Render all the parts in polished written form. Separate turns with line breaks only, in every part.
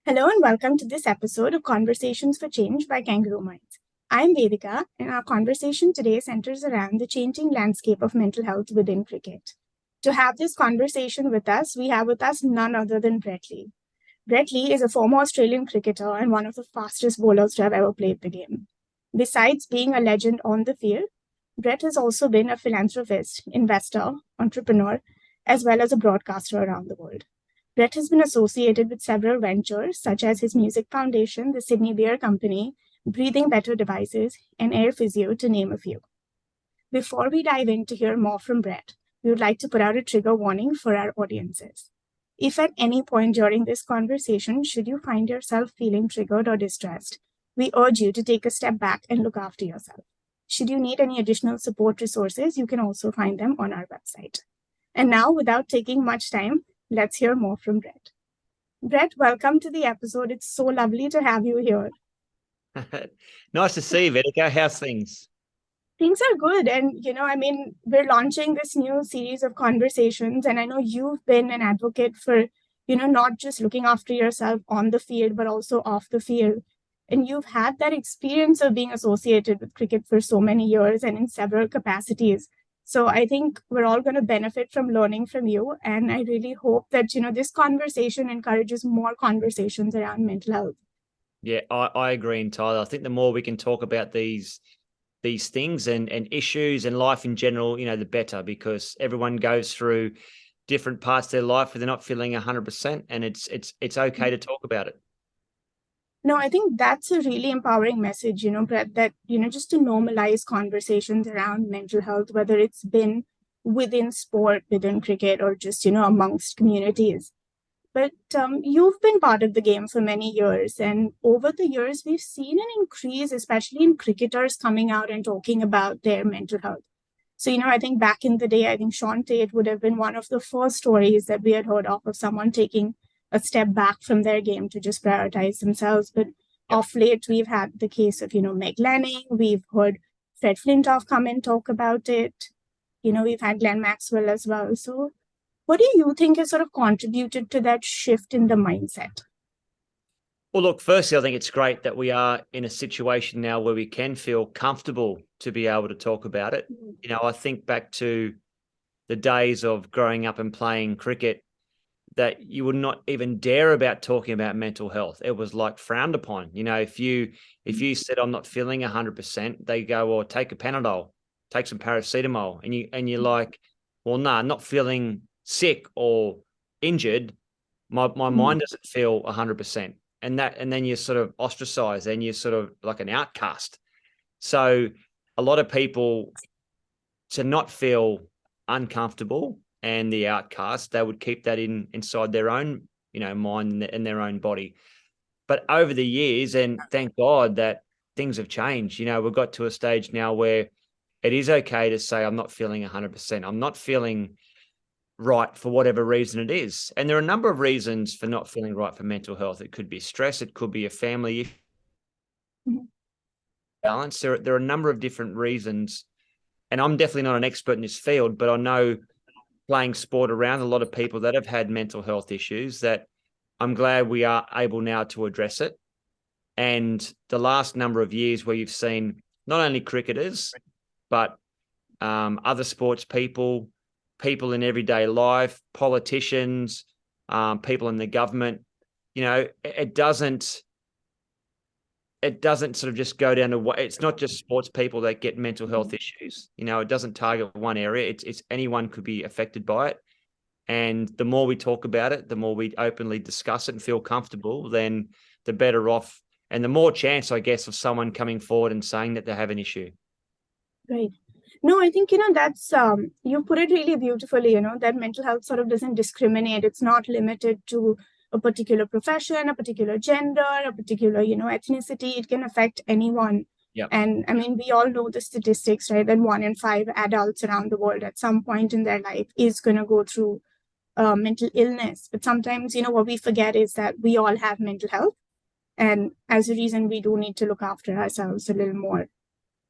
Hello and welcome to this episode of Conversations for Change by Kangaroo Minds. I'm Vedika, and our conversation today centers around the changing landscape of mental health within cricket. To have this conversation with us, we have with us none other than Brett Lee. Brett Lee is a former Australian cricketer and one of the fastest bowlers to have ever played the game. Besides being a legend on the field, Brett has also been a philanthropist, investor, entrepreneur, as well as a broadcaster around the world. Brett has been associated with several ventures, such as his music foundation, the Sydney Beer Company, Breathing Better Devices, and Air Physio, to name a few. Before we dive in to hear more from Brett, we would like to put out a trigger warning for our audiences. If at any point during this conversation, should you find yourself feeling triggered or distressed, we urge you to take a step back and look after yourself. Should you need any additional support resources, you can also find them on our website. And now, without taking much time, let's hear more from Brett. Brett, welcome to the episode. It's so lovely to have you here.
Nice to see you, Vedika. How's things?
Things are good. And, we're launching this new series of conversations. And I know you've been an advocate for, not just looking after yourself on the field, but also off the field. And you've had that experience of being associated with cricket for so many years and in several capacities. So I think we're all going to benefit from learning from you. And I really hope that, this conversation encourages more conversations around mental health.
Yeah, I agree entirely. I think the more we can talk about these things and issues and life in general, the better, because everyone goes through different parts of their life where they're not feeling 100%, and it's okay to talk about it.
No, I think that's a really empowering message, Brett, that, just to normalize conversations around mental health, whether it's been within sport, within cricket, or just, amongst communities. But you've been part of the game for many years. And over the years, we've seen an increase, especially in cricketers coming out and talking about their mental health. So, I think back in the day, I think Sean Tate would have been one of the first stories that we had heard of someone taking a step back from their game to just prioritize themselves. But
Yep.
of late, we've had the case of, Meg Lanning. We've heard Fred Flintoff come and talk about it. We've had Glenn Maxwell as well. So, what do you think has sort of contributed to that shift in the mindset?
Well, look, firstly, I think it's great that we are in a situation now where we can feel comfortable to be able to talk about it. I think back to the days of growing up and playing cricket, that you would not even dare about talking about mental health. It was like frowned upon. If you said I'm not feeling 100%, they go, well, take a Panadol, take some paracetamol, and you're like, well, nah, not feeling sick or injured. My mind doesn't feel 100%, and then you're sort of ostracized, and you're sort of like an outcast. So a lot of people, to not feel uncomfortable and the outcast, they would keep that inside their own, mind and their own body. But over the years, and thank God that things have changed, we've got to a stage now where it is okay to say, I'm not feeling 100%. I'm not feeling right for whatever reason it is. And there are a number of reasons for not feeling right for mental health. It could be stress. It could be a family balance. There are a number of different reasons. And I'm definitely not an expert in this field, but I know, playing sport around a lot of people that have had mental health issues, that I'm glad we are able now to address it. And the last number of years where you've seen not only cricketers, but other sports people, people in everyday life, politicians, people in the government, it doesn't sort of just go down to what, it's not just sports people that get mental health issues. It doesn't target one area. It's anyone could be affected by it. And the more we talk about it, the more we openly discuss it and feel comfortable, then the better off, and the more chance, I guess, of someone coming forward and saying that they have an issue.
Right. No, I think, that's, you put it really beautifully, that mental health sort of doesn't discriminate. It's not limited to a particular profession, a particular gender, a particular, ethnicity. It can affect anyone.
Yep.
And I mean, we all know the statistics, right? That 1 in 5 adults around the world at some point in their life is going to go through mental illness. But sometimes, what we forget is that we all have mental health. And as a reason, we do need to look after ourselves a little more.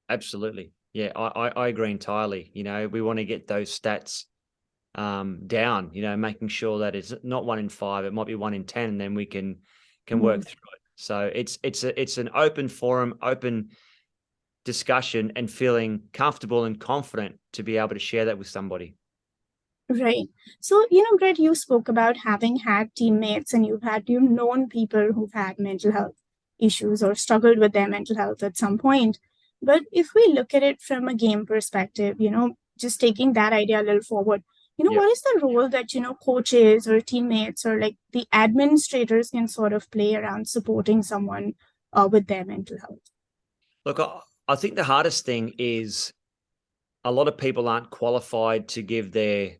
Absolutely. Yeah, I agree entirely. We want to get those stats down, making sure that it's not 1 in 5, it might be 1 in 10, and then we can can work through it. So it's an open forum, open discussion, and feeling comfortable and confident to be able to share that with somebody.
Right. So, Greg, you spoke about having had teammates and you've known people who've had mental health issues or struggled with their mental health at some point. But if we look at it from a game perspective, just taking that idea a little forward, what is the role that, coaches or teammates or like the administrators can sort of play around supporting someone with their mental health?
Look, I think the hardest thing is a lot of people aren't qualified to give their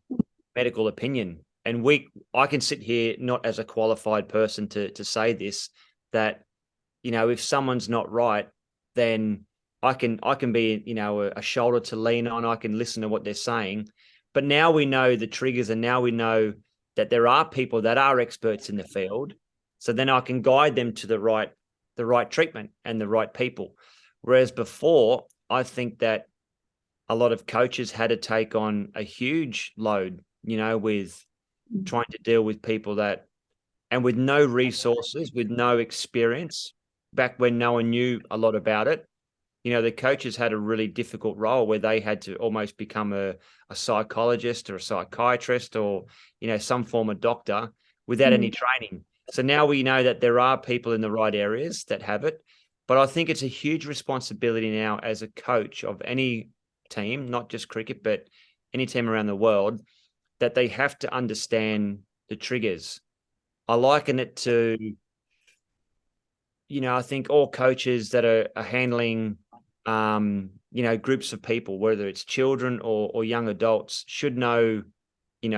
medical opinion. And I can sit here not as a qualified person to say this, that, if someone's not right, then I can be, a shoulder to lean on. I can listen to what they're saying. But now we know the triggers, and now we know that there are people that are experts in the field. So then I can guide them to the right treatment and the right people. Whereas before, I think that a lot of coaches had to take on a huge load, with trying to deal with people and with no resources, with no experience, back when no one knew a lot about it. The coaches had a really difficult role where they had to almost become a psychologist or a psychiatrist or, some form of doctor without any training. So now we know that there are people in the right areas that have it. But I think it's a huge responsibility now as a coach of any team, not just cricket, but any team around the world, that they have to understand the triggers. I liken it to, I think all coaches that are handling, groups of people, whether it's children or young adults, should know,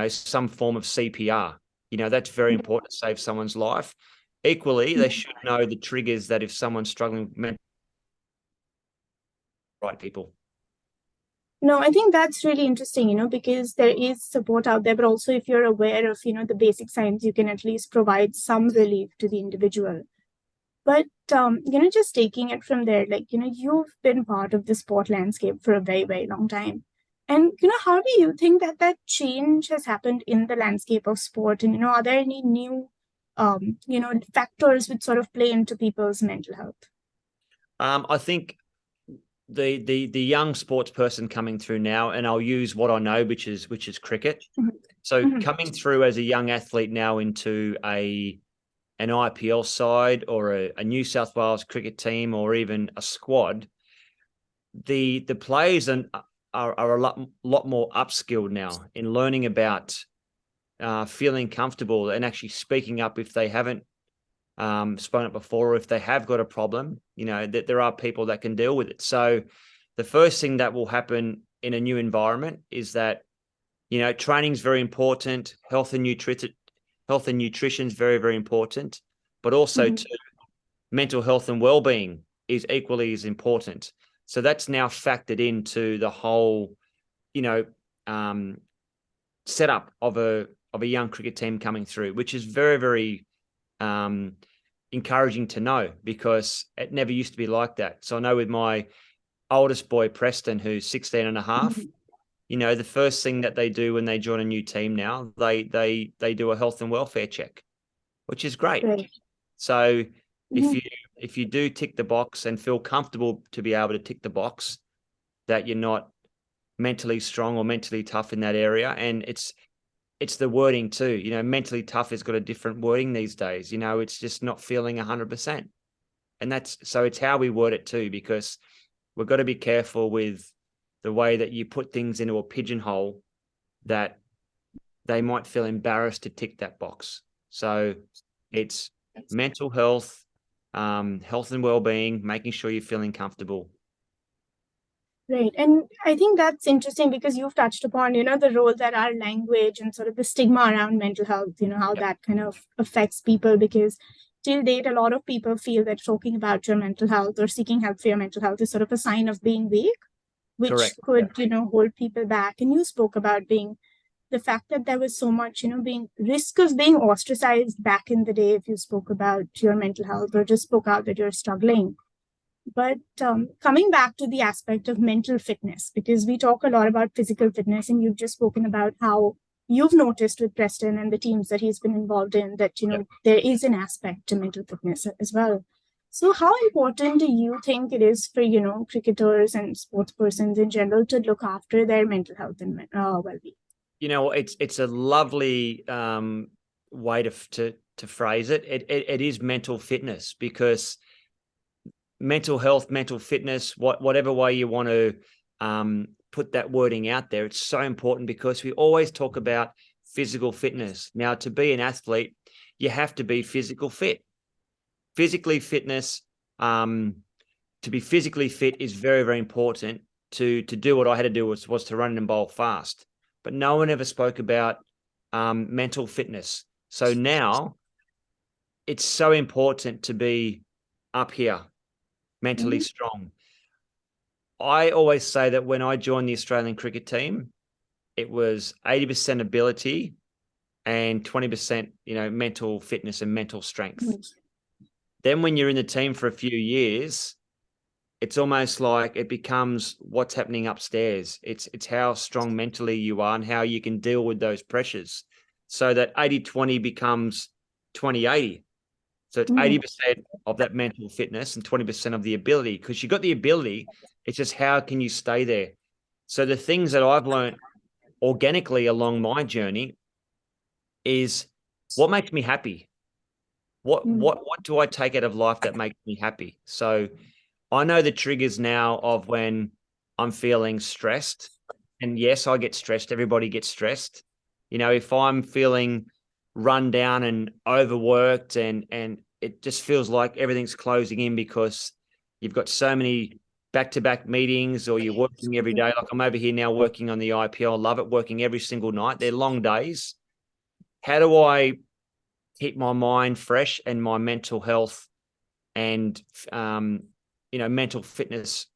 some form of CPR. That's very important to save someone's life. Equally, they should know the triggers that if someone's struggling with right people.
No, I think that's really interesting, because there is support out there, but also if you're aware of, the basic signs, you can at least provide some relief to the individual. But, just taking it from there, like, you've been part of the sport landscape for a very, very long time. And, how do you think that change has happened in the landscape of sport? And, are there any new, factors which sort of play into people's mental health?
I think the young sports person coming through now, and I'll use what I know, which is cricket. So coming through as a young athlete now into an IPL side or a New South Wales cricket team or even a squad, the players are a lot more upskilled now in learning about feeling comfortable and actually speaking up if they haven't spoken up before, or if they have got a problem, that there are people that can deal with it. So the first thing that will happen in a new environment is that, training is very important. Health and nutrition is very, very important, but also too, mental health and well-being is equally as important. So that's now factored into the whole, setup of a young cricket team coming through, which is very, very encouraging to know, because it never used to be like that. So I know with my oldest boy, Preston, who's 16 and a half, the first thing that they do when they join a new team now, they do a health and welfare check, which is great.
Right.
So if you do tick the box and feel comfortable to be able to tick the box that you're not mentally strong or mentally tough in that area, and it's the wording too. Mentally tough has got a different wording these days. It's just not feeling 100%. And it's how we word it too, because we've got to be careful with the way that you put things into a pigeonhole that they might feel embarrassed to tick that box. So it's mental health, health and well-being, making sure you're feeling comfortable.
Right. And I think that's interesting because you've touched upon, the role that our language and sort of the stigma around mental health, how that kind of affects people, because till date, a lot of people feel that talking about your mental health or seeking help for your mental health is sort of a sign of being weak, which
Correct.
could, hold people back. And you spoke about the fact that there was so much, risk of being ostracized back in the day if you spoke about your mental health or just spoke out that you're struggling. But coming back to the aspect of mental fitness, because we talk a lot about physical fitness, and you've just spoken about how you've noticed with Preston and the teams that he's been involved in that, there is an aspect to mental fitness as well. So how important do you think it is for, cricketers and sports persons in general to look after their mental health and well-being?
It's a lovely way to phrase it. It is mental fitness, because mental health, mental fitness, whatever way you want to put that wording out there, it's so important, because we always talk about physical fitness. Now, to be an athlete, you have to be physical fit. Physically fitness, to be physically fit is very, very important. To do what I had to do was to run and bowl fast. But no one ever spoke about mental fitness. So now it's so important to be up here, mentally strong. I always say that when I joined the Australian cricket team, it was 80% ability and 20%, mental fitness and mental strength. Then when you're in the team for a few years, it's almost like it becomes what's happening upstairs. It's how strong mentally you are and how you can deal with those pressures. So that 80-20 becomes 20-80. So it's 80% of that mental fitness and 20% of the ability, because you've got the ability. It's just how can you stay there? So the things that I've learned organically along my journey is what makes me happy. What do I take out of life that makes me happy? So I know the triggers now of when I'm feeling stressed. And yes, I get stressed. Everybody gets stressed. If I'm feeling run down and overworked and it just feels like everything's closing in because you've got so many back-to-back meetings, or you're working every day. Like I'm over here now working on the IPL. I love it, working every single night. They're long days. How do I keep my mind fresh and my mental health and mental fitness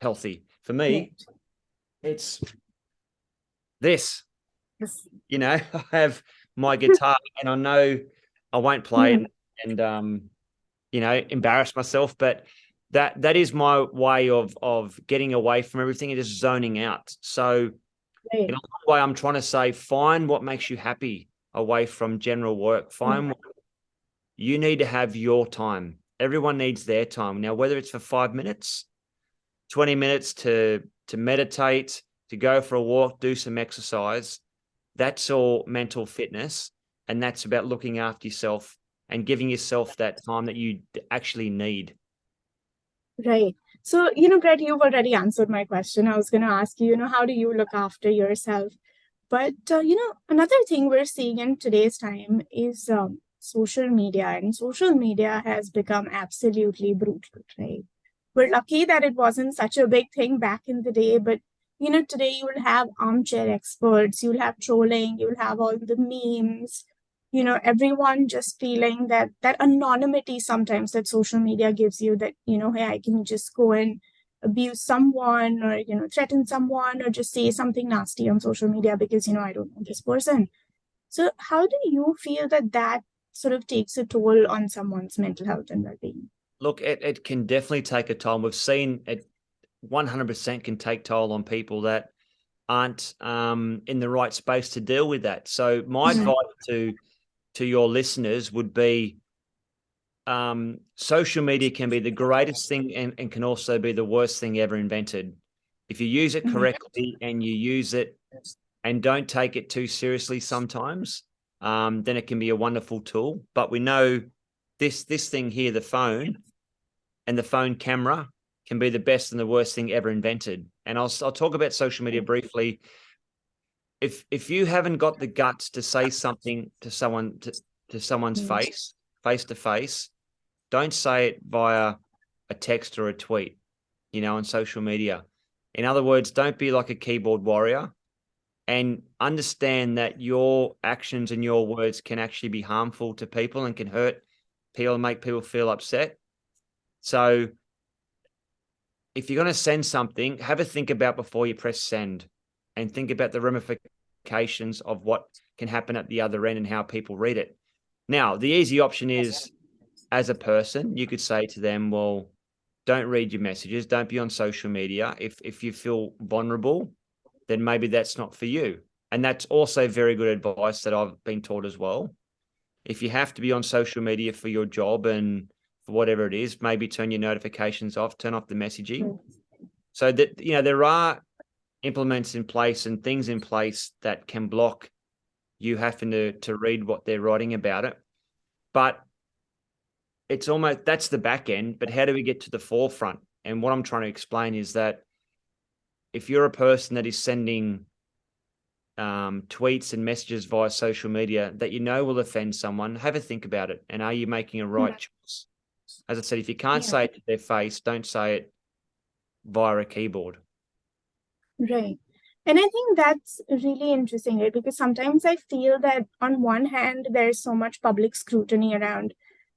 healthy? For me, it's this. I have my guitar, and I know I won't play it and embarrass myself, but that is my way of getting away from everything and just zoning out. So in a way, I'm trying to say, find what makes you happy away from general work. Find what you need to have your time. Everyone needs their time. Now, whether it's for 5 minutes, 20 minutes to meditate, to go for a walk, do some exercise, that's all mental fitness. And that's about looking after yourself and giving yourself that time that you actually need.
Right. So, Brett, you've already answered my question. I was going to ask you, how do you look after yourself? But, another thing we're seeing in today's time is social media, and social media has become absolutely brutal, right? We're lucky that it wasn't such a big thing back in the day, but, today you'll have armchair experts, you'll have trolling, you'll have all the memes, everyone just feeling that anonymity sometimes that social media gives you, that, hey, I can just go and abuse someone or, threaten someone or just say something nasty on social media because, I don't know this person. So how do you feel that sort of takes a toll on someone's mental health and well-being?
Look, it can definitely take a toll. We've seen it 100% can take toll on people that aren't in the right space to deal with that. So my advice to your listeners would be, social media can be the greatest thing and can also be the worst thing ever invented. If you use it correctly and you use it and don't take it too seriously sometimes, then it can be a wonderful tool. But we know this thing here, the phone and the phone camera, can be the best and the worst thing ever invented. And I'll talk about social media briefly. If you haven't got the guts to say something to someone, to someone's face to face, don't say it via a text or a tweet, on social media. In other words, don't be like a keyboard warrior, and understand that your actions and your words can actually be harmful to people and can hurt people and make people feel upset. So if you're going to send something, have a think about before you press send, and think about the ramifications of what can happen at the other end and how people read it. Now, the easy option is, as a person, you could say to them, well, don't read your messages. Don't be on social media. If you feel vulnerable, then maybe that's not for you. And that's also very good advice that I've been taught as well. If you have to be on social media for your job and for whatever it is, maybe turn your notifications off, turn off the messaging. So that, there are implements in place and things in place that can block you having to read what they're writing about it. But it's almost, that's the back end, but how do we get to the forefront? And what I'm trying to explain is that if you're a person that is sending tweets and messages via social media that will offend someone, have a think about it. And are you making a right choice? As I said, if you can't say it to their face, don't say it via a keyboard.
Right. And I think that's really interesting, right? Because sometimes I feel that on one hand, there's so much public scrutiny around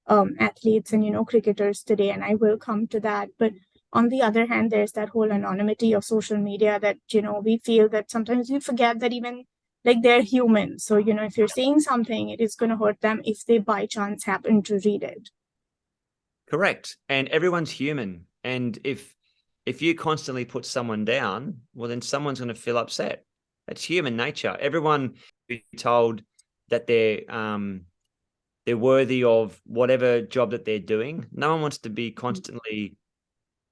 athletes and, cricketers today, and I will come to that. But on the other hand, there's that whole anonymity of social media that, we feel that sometimes we forget that even like they're human. So, if you're saying something, it is going to hurt them if they by chance happen to read it.
Correct. And everyone's human. And if you constantly put someone down, well, then someone's going to feel upset. That's human nature. Everyone be told that they're worthy of whatever job that they're doing. No one wants to be constantly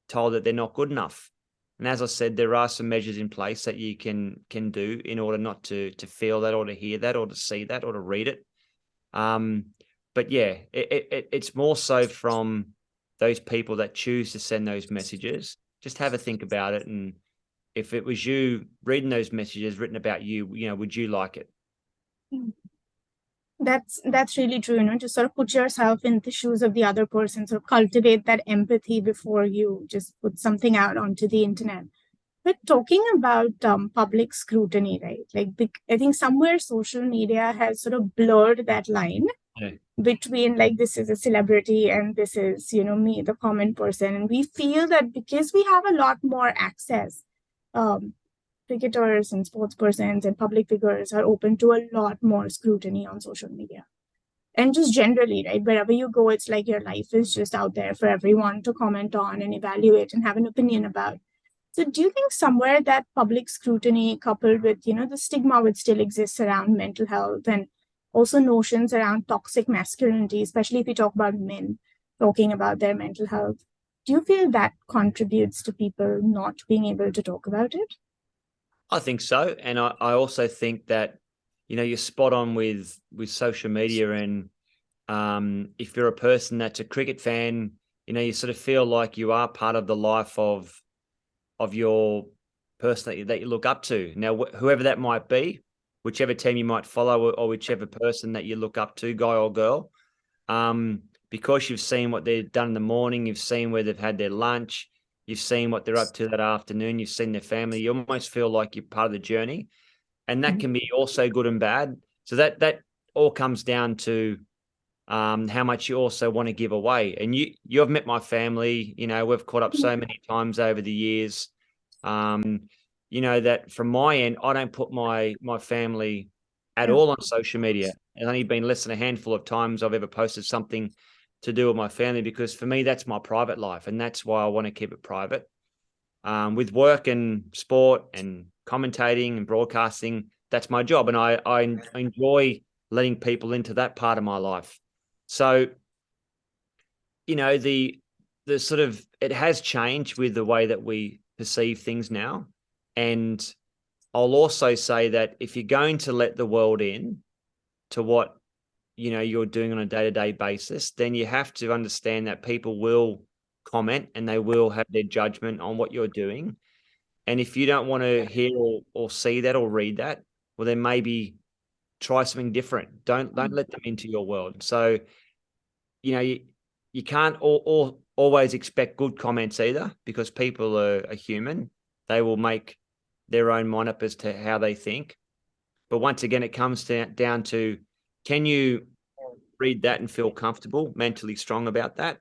told that they're not good enough. And as I said, there are some measures in place that you can do in order not to feel that or to hear that or to see that or to read it. But yeah, it's more so from those people that choose to send those messages. Just have a think about it. And if it was you reading those messages written about you, would you like it?
That's really true, to sort of put yourself in the shoes of the other person, sort of cultivate that empathy before you just put something out onto the internet. But talking about public scrutiny, right? Like, I think somewhere social media has sort of blurred that line between like this is a celebrity and this is, me, the common person. And we feel that because we have a lot more access, cricketers and sports persons and public figures are open to a lot more scrutiny on social media. And just generally, right, wherever you go, it's like your life is just out there for everyone to comment on and evaluate and have an opinion about. So do you think somewhere that public scrutiny coupled with, the stigma which still exists around mental health and also notions around toxic masculinity, especially if we talk about men talking about their mental health, do you feel that contributes to people not being able to talk about it?
I think so. And I also think that, you're spot on with social media. And if you're a person that's a cricket fan, you sort of feel like you are part of the life of your person that you look up to. Now, whoever that might be, whichever team you might follow or whichever person that you look up to, guy or girl, because you've seen what they've done in the morning, you've seen where they've had their lunch, you've seen what they're up to that afternoon, you've seen their family, you almost feel like you're part of the journey. And that can be also good and bad. So that all comes down to how much you also want to give away. And you've met my family, we've caught up so many times over the years. That from my end, I don't put my family at all on social media. It's only been less than a handful of times I've ever posted something to do with my family, because for me, that's my private life. And that's why I want to keep it private. With work and sport and commentating and broadcasting, that's my job. And I enjoy letting people into that part of my life. So, the sort of, it has changed with the way that we perceive things now. And I'll also say that if you're going to let the world in to what, you're doing on a day-to-day basis, then you have to understand that people will comment and they will have their judgment on what you're doing. And if you don't want to hear or see that or read that, well, then maybe try something different. Don't let them into your world. So, you can't always expect good comments either, because people are human. They will make their own mind up as to how they think. But once again, it comes down to, can you read that and feel comfortable, mentally strong about that?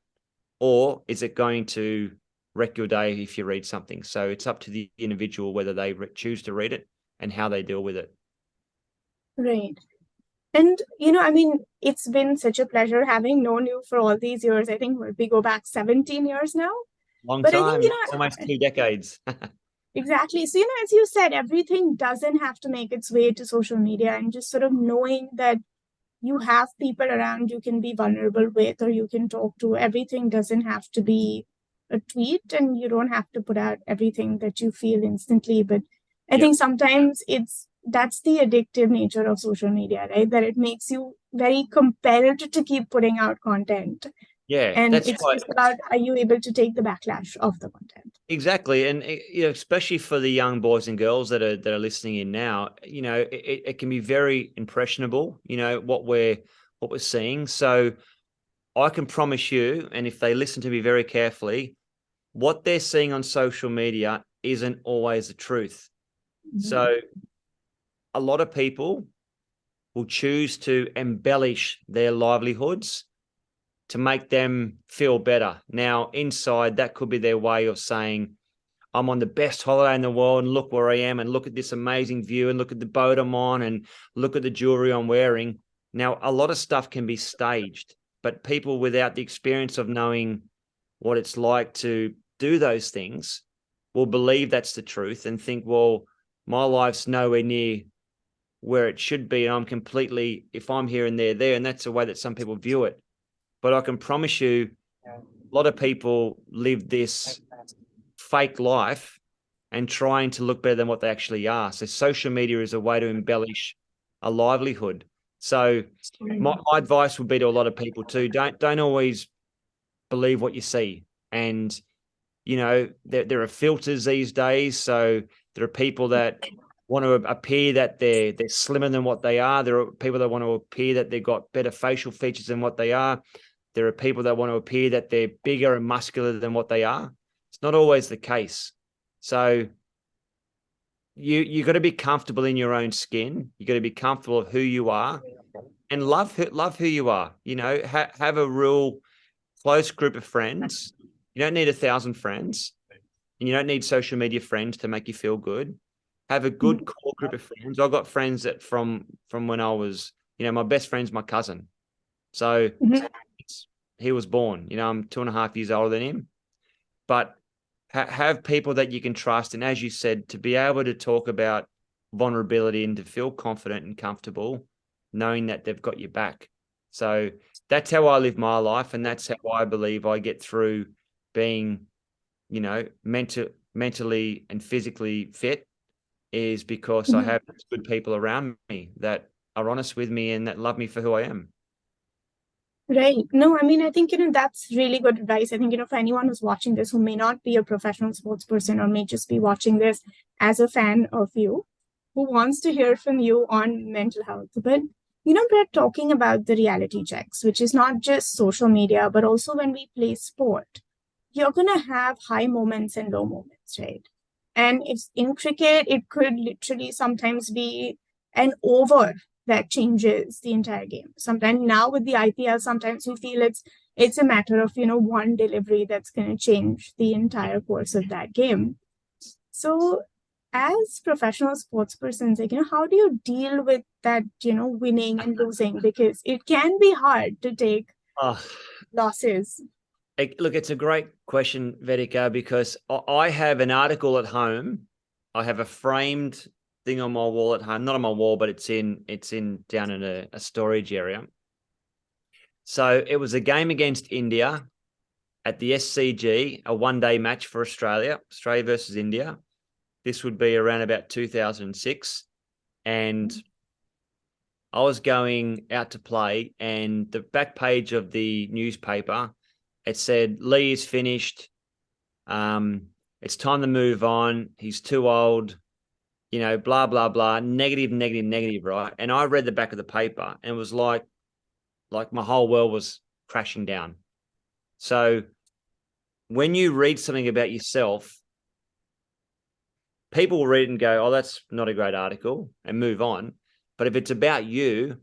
Or is it going to wreck your day if you read something? So it's up to the individual whether they choose to read it and how they deal with it.
Right. And, it's been such a pleasure having known you for all these years. I think we go back 17 years now.
Long
But I
time,
think,
almost 2 decades.
Exactly. So, as you said, everything doesn't have to make its way to social media, and just sort of knowing that you have people around you can be vulnerable with or you can talk to. Everything doesn't have to be a tweet, and you don't have to put out everything that you feel instantly. But I
Yeah.
think sometimes that's the addictive nature of social media, right? That it makes you very compelled to keep putting out content.
Yeah.
And
That's
it's
why.
just about, are you able to take the backlash of the content?
Exactly, and especially for the young boys and girls that are listening in now, it can be very impressionable. What we're seeing. So I can promise you, and if they listen to me very carefully, what they're seeing on social media isn't always the truth.
Mhm.
So a lot of people will choose to embellish their livelihoods to make them feel better. Now, inside, that could be their way of saying, I'm on the best holiday in the world, and look where I am, and look at this amazing view, and look at the boat I'm on, and look at the jewelry I'm wearing. Now, a lot of stuff can be staged, but people without the experience of knowing what it's like to do those things will believe that's the truth and think, well, my life's nowhere near where it should be. And I'm completely, if I'm here and they're there, and that's the way that some people view it. But I can promise you, a lot of people live this fake life and trying to look better than what they actually are. So social media is a way to embellish a livelihood. So my advice would be to a lot of people too, don't always believe what you see. And there are filters these days. So there are people that want to appear that they're slimmer than what they are. There are people that want to appear that they've got better facial features than what they are. There are people that want to appear that they're bigger and muscular than what they are. It's not always the case. So you got to be comfortable in your own skin. You got to be comfortable of who you are and love who you are. Have a real close group of friends. You don't need 1,000 friends, and you don't need social media friends to make you feel good. Have a good core group of friends. I've got friends that from when I was, my best friend's my cousin. So
Mhm.
he was born. I'm 2.5 years older than him, but have people that you can trust. And as you said, to be able to talk about vulnerability and to feel confident and comfortable, knowing that they've got your back. So that's how I live my life, and that's how I believe I get through being, mentally and physically fit, is because I
Mhm.
have good people around me that are honest with me and that love me for who I am.
Right. No, I mean, I think, that's really good advice. I think, for anyone who's watching this who may not be a professional sports person or may just be watching this as a fan of you, who wants to hear from you on mental health. But, we're talking about the reality checks, which is not just social media, but also when we play sport, you're going to have high moments and low moments, right? And it's in cricket, it could literally sometimes be an over that changes the entire game. Sometimes now with the IPL, sometimes we feel it's a matter of one delivery that's going to change the entire course of that game. So as professional sports persons, like how do you deal with that, winning and losing? Because it can be hard to take
Oh,
losses.
look, it's a great question, Vedika, because I have an article at home. I have a framed thing on my wall at home, not on my wall, but it's in down in a storage area. So it was a game against India at the SCG, a one-day match for Australia versus India. This would be around about 2006. And I was going out to play, and the back page of the newspaper, it said, Lee is finished. It's time to move on. He's too old, blah, blah, blah, negative, negative, negative, right? And I read the back of the paper and it was like my whole world was crashing down. So when you read something about yourself, people will read it and go, oh, that's not a great article, and move on. But if it's about you,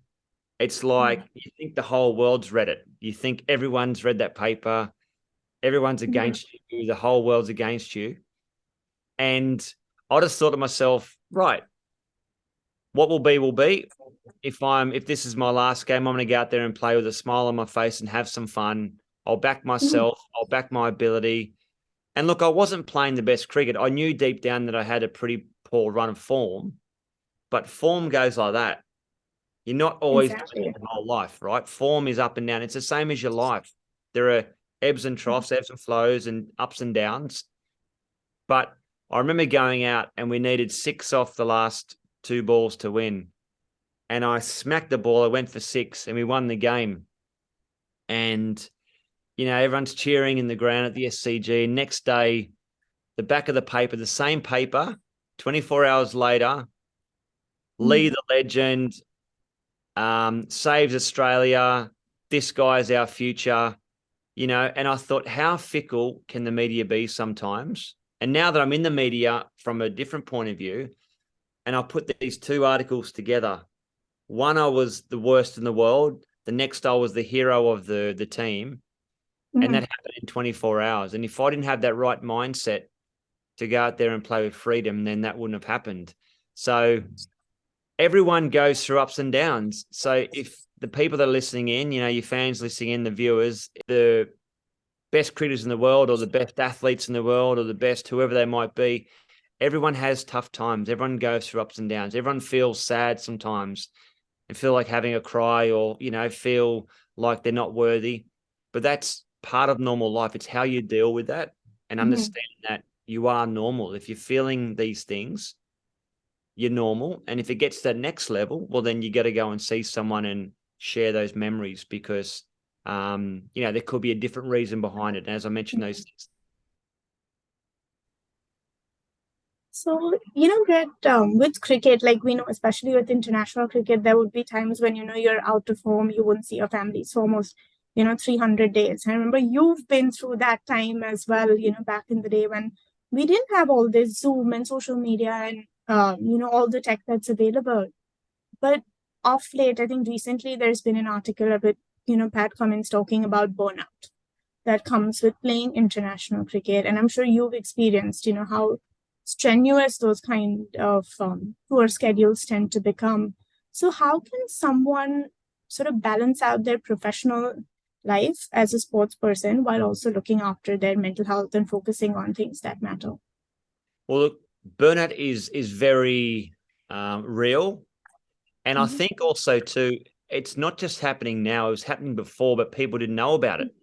it's like you think the whole world's read it. You think everyone's read that paper. Everyone's against you. The whole world's against you. And I just thought to myself, right, what will be will be. If this is my last game, I'm going to go out there and play with a smile on my face and have some fun. I'll back myself. I'll back my ability. And look, I wasn't playing the best cricket. I knew deep down that I had a pretty poor run of form, but form goes like that. You're not always doing it
Exactly.
your whole life, right? Form is up and down. It's the same as your life. There are ebbs and troughs, ebbs and flows, and ups and downs. But I remember going out and we needed 6 off the last 2 balls to win. And I smacked the ball. I went for 6 and we won the game. And, everyone's cheering in the ground at the SCG. Next day, the back of the paper, the same paper, 24 hours later, Lee, the legend, saves Australia. This guy's our future, and I thought, how fickle can the media be sometimes? And now that I'm in the media from a different point of view, and I put these 2 articles together, one, I was the worst in the world. The next, I was the hero of the team. And that happened in 24 hours. And if I didn't have that right mindset to go out there and play with freedom, then that wouldn't have happened. So everyone goes through ups and downs. So if the people that are listening in, your fans listening in, the viewers, the best cricketers in the world or the best athletes in the world or the best whoever they might be, everyone has tough times. Everyone goes through ups and downs. Everyone feels sad sometimes and feel like having a cry or, feel like they're not worthy. But that's part of normal life. It's how you deal with that and understand that you are normal. If you're feeling these things, you're normal. And if it gets to that next level, well, then you got to go and see someone and share those memories because, there could be a different reason behind it. And as I mentioned, those things.
So, Brett, with cricket, like we know, especially with international cricket, there would be times when, you're out of home, you wouldn't see your family. It's almost, 300 days. I remember you've been through that time as well, back in the day when we didn't have all this Zoom and social media and, all the tech that's available. But off late, I think recently there's been an article about, Pat Cummins talking about burnout that comes with playing international cricket. And I'm sure you've experienced, how strenuous those kind of tour schedules tend to become. So, how can someone sort of balance out their professional life as a sports person while also looking after their mental health and focusing on things that matter?
Well, look, burnout is very real. And I think also too, it's not just happening now, it was happening before, but people didn't know about it.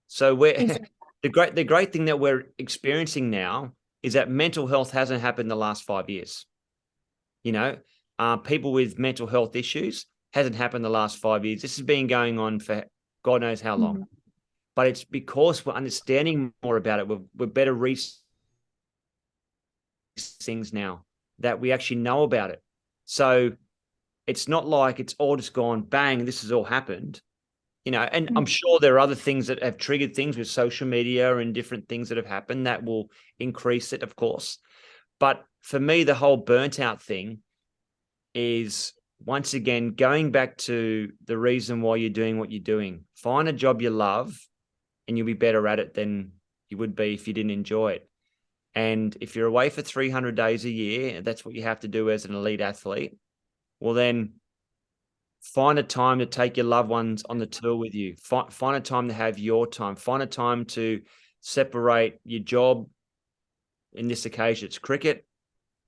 So we're
Exactly.
the great thing that we're experiencing now is that mental health hasn't happened the last 5 years. People with mental health issues hasn't happened the last 5 years. This has been going on for God knows how long. But it's because we're understanding more about it. We're better researching things now that we actually know about it. So it's not like it's all just gone bang, this has all happened. And I'm sure there are other things that have triggered things with social media and different things that have happened that will increase it, of course. But for me, the whole burnt out thing is, once again, going back to the reason why you're doing what you're doing. Find a job you love and you'll be better at it than you would be if you didn't enjoy it. And if you're away for 300 days a year, that's what you have to do as an elite athlete. Well, then find a time to take your loved ones on the tour with you. Find a time to have your time. Find a time to separate your job. In this occasion, it's cricket,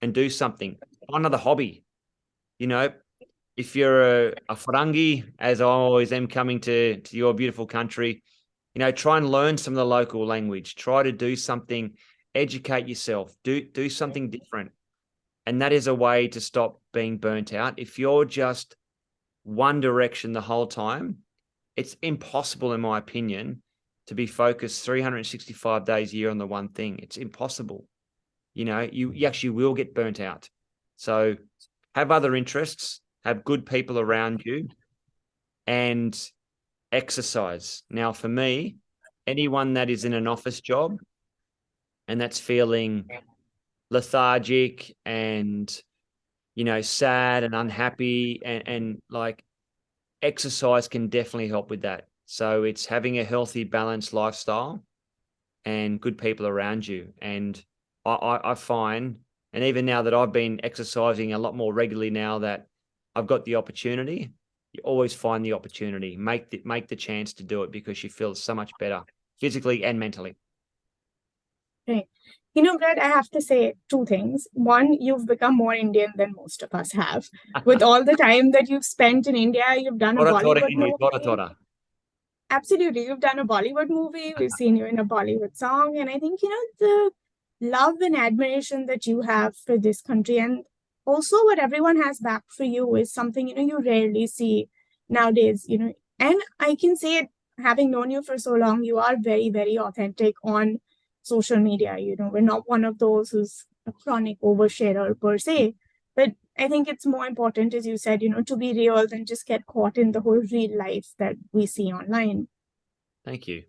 and do something. Find another hobby. If you're a Farangi, as I always am coming to your beautiful country, try and learn some of the local language. Try to do something, educate yourself, do something different. And that is a way to stop being burnt out. If you're just one direction the whole time, it's impossible, in my opinion, to be focused 365 days a year on the one thing. It's impossible. You actually will get burnt out. So have other interests, have good people around you, and exercise. Now, for me, anyone that is in an office job and that's feeling lethargic and, sad and unhappy and like, exercise can definitely help with that. So it's having a healthy, balanced lifestyle and good people around you. And I find, and even now that I've been exercising a lot more regularly now that I've got the opportunity, you always find the opportunity, make the chance to do it because you feel so much better physically and mentally.
Right. Brett, I have to say two things. One, you've become more Indian than most of us have. With all the time that you've spent in India, you've done a
Tora tora
Bollywood
Hindi, tora
movie.
tora.
Absolutely. You've done a Bollywood movie. We've seen you in a Bollywood song. And I think, the love and admiration that you have for this country and also what everyone has back for you is something, you rarely see nowadays. And I can say it, having known you for so long, you are very, very authentic on social media. We're not one of those who's a chronic oversharer per se. But I think it's more important, as you said, to be real than just get caught in the whole real life that we see online.
Thank you.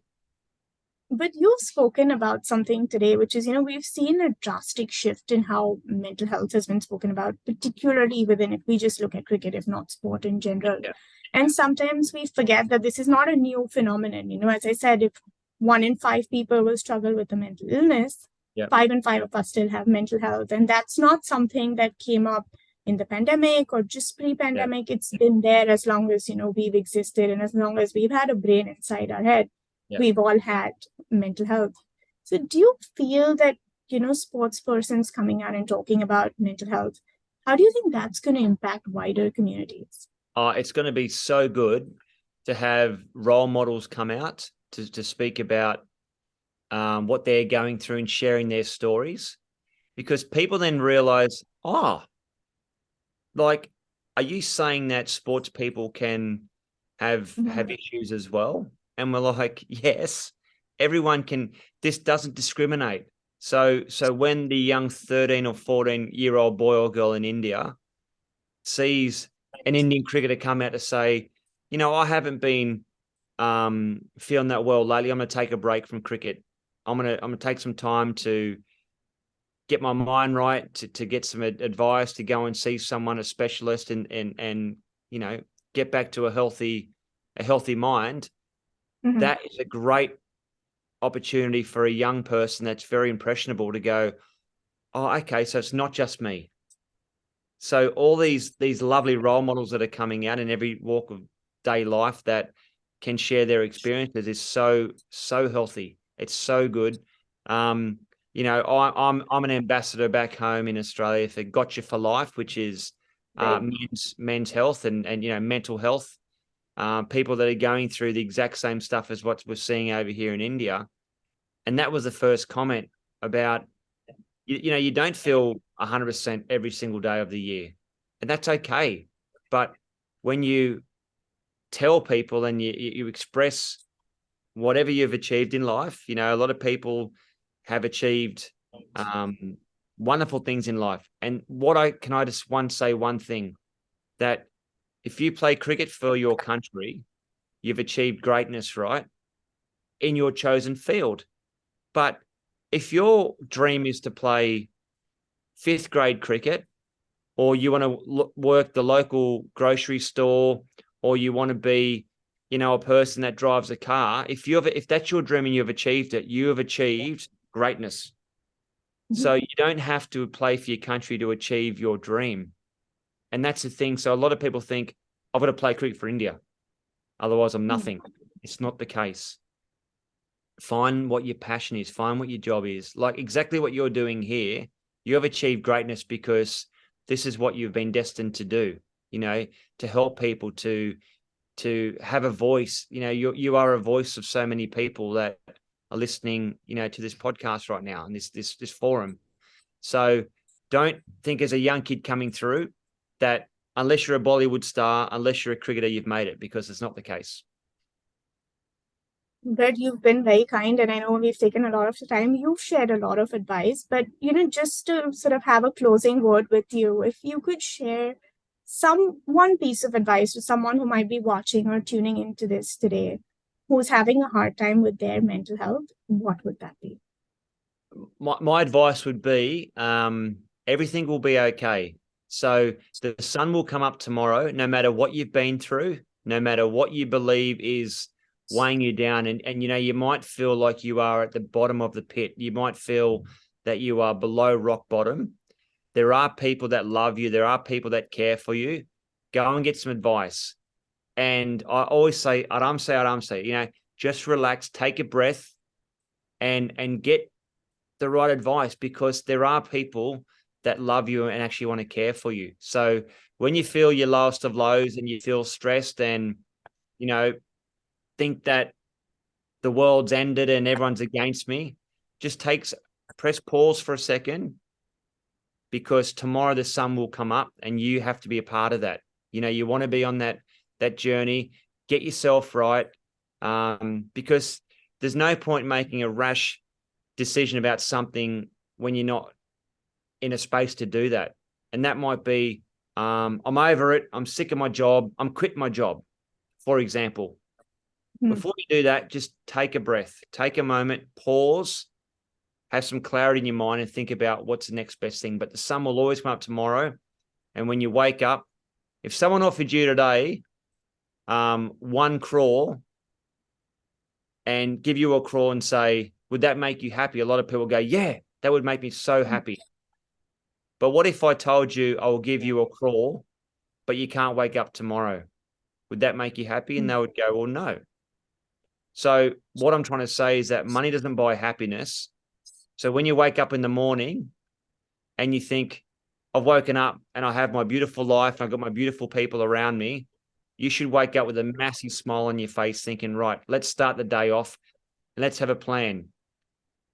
But you've spoken about something today, which is, we've seen a drastic shift in how mental health has been spoken about, particularly within, if we just look at cricket, if not sport in general.
Yeah.
And sometimes we forget that this is not a new phenomenon. As I said, if 1 in 5 people will struggle with a mental illness,
Yeah.
5 in 5 of us still have mental health. And that's not something that came up in the pandemic or just pre-pandemic. Yeah. It's been there as long as, we've existed and as long as we've had a brain inside our head. Yeah. We've all had mental health. So do you feel that, sports persons coming out and talking about mental health, how do you think that's going to impact wider communities?
It's going to be so good to have role models come out to speak about what they're going through and sharing their stories, because people then realize, are you saying that sports people can have issues as well? And we're like, yes, everyone can. This doesn't discriminate. So when the young 13 or 14-year-old boy or girl in India sees an Indian cricketer come out to say, I haven't been feeling that well lately. I'm going to take a break from cricket. I'm going to take some time to get my mind right, to get some advice, to go and see someone, a specialist, and get back to a healthy mind. Mm-hmm. That is a great opportunity for a young person that's very impressionable to go, oh, okay, so it's not just me. So all these lovely role models that are coming out in every walk of day life that can share their experiences is so healthy. It's so good. I'm an ambassador back home in Australia for Gotcha for Life, which is men's health and mental health. People that are going through the exact same stuff as what we're seeing over here in India. And that was the first comment about, you don't feel 100% every single day of the year, and that's okay. But when you tell people and you express whatever you've achieved in life, a lot of people have achieved wonderful things in life. And I just say one thing, that if you play cricket for your country, you've achieved greatness, right, in your chosen field. But if your dream is to play 5th grade cricket, or you want to work the local grocery store, or you want to be, a person that drives a car, if that's your dream and you've achieved it, you have achieved greatness. Mm-hmm. So you don't have to play for your country to achieve your dream. And that's the thing. So a lot of people think, I've got to play cricket for India, otherwise I'm nothing. It's not the case. Find what your passion is, find what your job is. Like exactly what you're doing here, you have achieved greatness because this is what you've been destined to do, to help people, to have a voice. You are a voice of so many people that are listening, to this podcast right now and this forum. So don't think as a young kid coming through that unless you're a Bollywood star, unless you're a cricketer, you've made it, because it's not the case.
Brett, you've been very kind, and I know we've taken a lot of time. You've shared a lot of advice, but just to sort of have a closing word with you, if you could share one piece of advice to someone who might be watching or tuning into this today, who's having a hard time with their mental health, what would that be?
My advice would be, everything will be okay. So the sun will come up tomorrow, no matter what you've been through, no matter what you believe is weighing you down. And you might feel like you are at the bottom of the pit. You might feel that you are below rock bottom. There are people that love you. There are people that care for you. Go and get some advice. And I always say, aram se, just relax, take a breath and get the right advice, because there are people that love you and actually want to care for you. So when you feel your lowest of lows and you feel stressed and, think that the world's ended and everyone's against me, just press pause for a second, because tomorrow the sun will come up and you have to be a part of that. You want to be on that journey, get yourself right, because there's no point making a rash decision about something when you're not in a space to do that. And that might be, I'm over it, I'm sick of my job, I'm quitting my job, for example. Before you do that, just take a breath, take a moment, pause, have some clarity in your mind and think about what's the next best thing. But the sun will always come up tomorrow. And when you wake up, if someone offered you today one crawl and give you a crawl and say, would that make you happy? A lot of people go, yeah, that would make me so happy. But what if I told you I will give you a crawl, but you can't wake up tomorrow? Would that make you happy? And they would go, well, no. So what I'm trying to say is that money doesn't buy happiness. So when you wake up in the morning and you think, I've woken up and I have my beautiful life and I've got my beautiful people around me, you should wake up with a massive smile on your face thinking, right, let's start the day off and let's have a plan.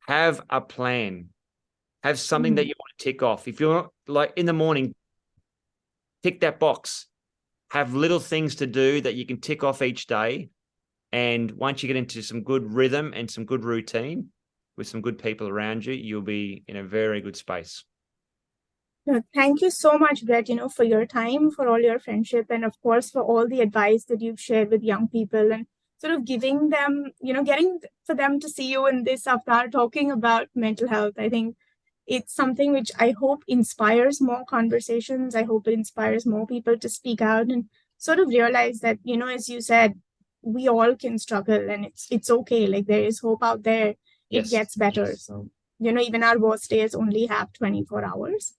Have a plan. Have something that you want to tick off. If you're like in the morning, tick that box. Have little things to do that you can tick off each day. And once you get into some good rhythm and some good routine with some good people around you, you'll be in a very good space.
Thank you so much, Brett, for your time, for all your friendship, and of course, for all the advice that you've shared with young people and sort of giving them, getting for them to see you in this avatar talking about mental health. I think it's something which I hope inspires more conversations. I hope it inspires more people to speak out and sort of realize that, as you said, we all can struggle and it's okay. Like there is hope out there. It
Yes.
gets better.
Yes.
So, even our worst days only have 24 hours.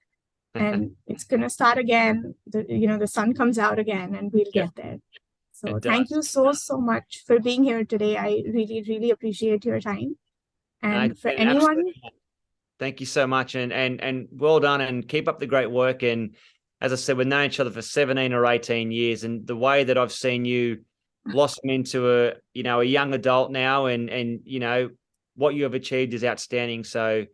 And it's going to start again. The sun comes out again and we'll get there. So thank you so much for being here today. I really, really appreciate your time. And for anyone,
thank you so much. And well done, and keep up the great work. And as I said, we've known each other for 17 or 18 years. And the way that I've seen you blossom into a young adult now, and what you have achieved is outstanding. So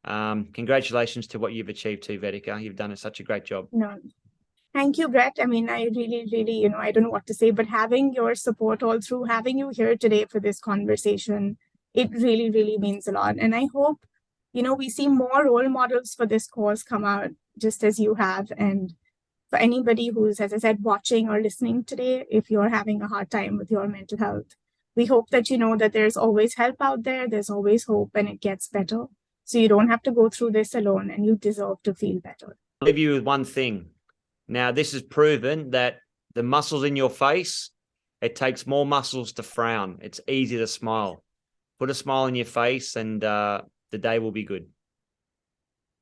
congratulations to what you've achieved too, Vedika. You've done such a great job.
No, thank you, Brett. I mean, I really, really, I don't know what to say, but having your support all through, having you here today for this conversation, it really, really means a lot. And I hope, we see more role models for this cause come out just as you have. And for anybody who's, as I said, watching or listening today, if you're having a hard time with your mental health, we hope that you know that there's always help out there. There's always hope and it gets better. So you don't have to go through this alone and you deserve to feel better.
I'll leave you with one thing. Now, this has proven that the muscles in your face, it takes more muscles to frown. It's easy to smile. Put a smile on your face and the day will be good.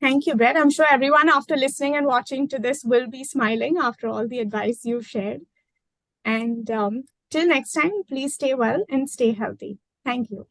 Thank you, Brett. I'm sure everyone after listening and watching to this will be smiling after all the advice you've shared. And till next time, please stay well and stay healthy. Thank you.